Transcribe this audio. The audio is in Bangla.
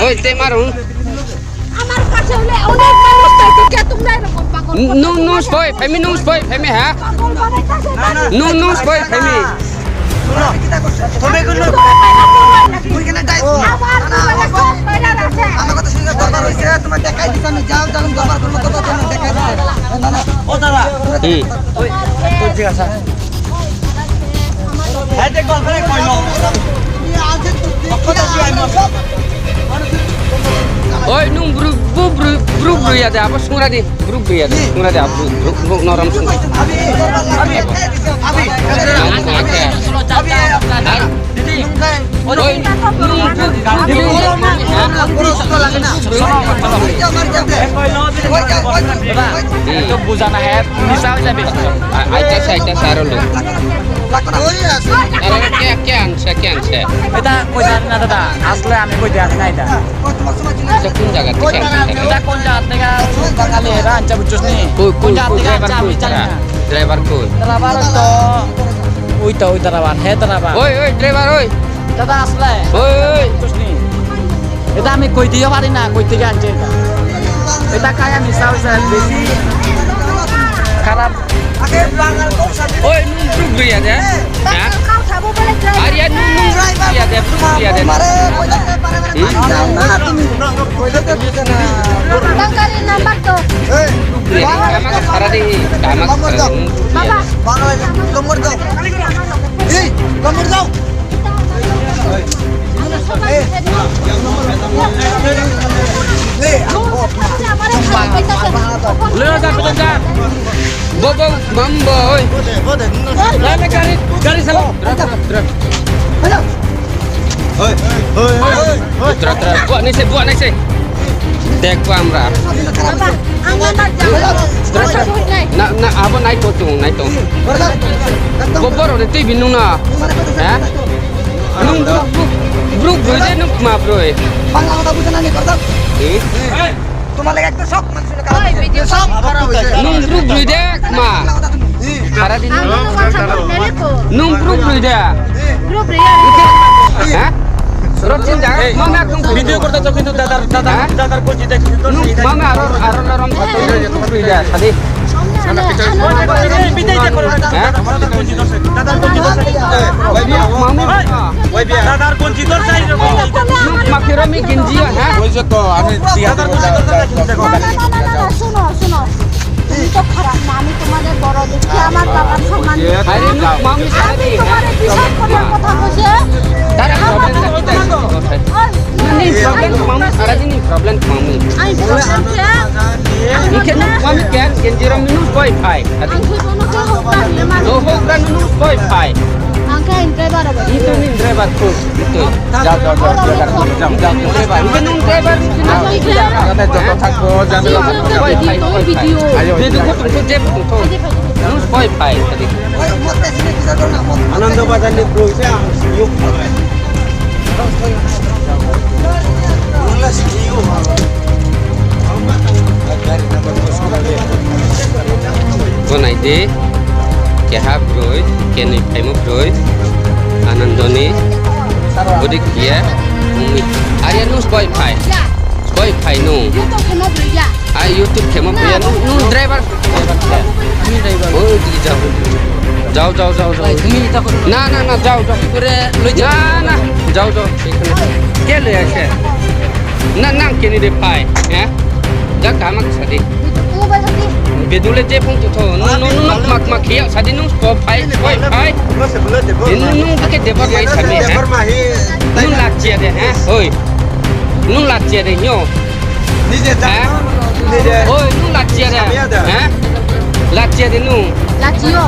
ওই তে মারুন আমার কাছে হলে অনেক মানুষ থাকে কে তোমরা এরকম পাগল নো স্পয় ফেমি হ্যাঁ পাগল বানাইতাছে নো স্পয় ফেমি শুনো তুমি গুলো তুই কেন যাইছ আমার কইরা আছে আমার কথা শুনে দরবার হইছে তোমার দেখাই দিছ আমি যাও যখন দরবার করব তো তুমি দেখাই দিছ না না ও দাদা ওই তো ঠিক আছে হ্যাঁ দেখ গল্প কইলো তুমি আজ কথা শুই আইমা ওই নুম ব্রুক ব্রুয়া দে apa sungra di bruk brua deh sungra deh bruk noram sungra আমি দিদি ওই itu bujana head misal saya bisa aita sarol lo kean se এটা কই জানি না দাদা আসলে আমি কই জানি না এটা কোন জায়গা থেকে এটা কোন জায়গা থেকে বাঙালি এরা আনছে বুঝছস নি কোন জায়গা থেকে আনছে আমি জানি না ড্রাইভার কই ড্রাইভার তো ওই ড্রাইভার হে ড্রাইভার ওই ড্রাইভার ওই দাদা আসলে ওই বুঝছস নি এটা আমি কই দিও পারি না কই থেকে আনছে এটা কায়া মিসাল বেশি খারাপ ওই নুম ব্রুক ব্রুয়া দে হ্যাঁ কাউ খাবো বলে আরিয়া নুম ব্রুয়া দে ব্রুক ব্রুয়া দে মারে কইতে পারে না তুমি কইতে দিছ না টাকার নাম্বার তো আমাকে সারা দি আমাকে বাবা বাংলা নম্বর দাও এই নম্বর দাও Leo dah pelan. Bobo mambo oi. Lama garis salah. Terus. Buat ni se. Dekko আমরা বাবা আমার যাও না আবো নাই তো ববর রে তুই বিনু না হ্যাঁ নুম ব্রুক ব্রুজে নুক মা ব্রোয় বাংলা কথা বুঝছ না নি করদাও এই তোমার লাগে একটা শক মানুষের কাছে ভিডিও সব খারাপ হইছে নুম ব্রুক ব্রুজে মা সারা দিন নুম ব্রুক ব্রুজে গ্রুপ রিয়া হ্যাঁ রচিন যা মামা একদম ভিডিও করতেছ কিন্তু দাদার কোচি দেখি তো মামা আর রম কত ব্রুজে সাদি বিদায় করো হ্যাঁ দাদার কোচি ধরছে দাদার কোচি ধরছে নুম মাখিরমি গিঞ্জিয়া হ্যাঁ বলছে তো আমি দাদার কোচি ধরছে শোনো তুমি তো খারাপ না আমি তোমাদের বড় দেখছি আমার বাবার সম্মান আরে নুম মামি সাদি তোমার বিশ্বাস করার কথা কইছে তারা প্রবলেম মামি সারা দিন প্রবলেম মামি আমি বলছি Ikan mami kan genjira minus wifi. Tadi. Loh kan minus wifi. angka driver apa Itu nih driver tuh. Itu. যাও Driver. Itu driver. জানে যত থাকবো জানে Wifi. video Itu tuh jeb tuh. Minus wifi tadi. ওই মতে সিনে কি জানো না আনন্দ বাজার নি ব্রুইছে you Gonai de. Keha broi. Keni paimu broi. Anandoni. Budik dia. Umi. Arya nus wifi. ya Wifi nu. itu kena beri ya Ay YouTube kemo punya nu driver. আমি driver Oh di jauh. Jauh. তুমি এটা করো না যাও করে লই যা না যাও কে লই আসে না কেনি রে পাই হ্যাঁ যা কামাক সাদি itu berarti বেদুলে যে ফোন তো নো মাক খিয়া সাদি নো পাই নো কে দেবা পাই সামি হ্যাঁ মাহি নো লাচিয়া দে হ্যাঁ ওই নো লাচিয়া দে নিও নিজে হ্যাঁ নিজে ওই নো লাচিয়া দে হ্যাঁ লাচিয়া দে নো lazio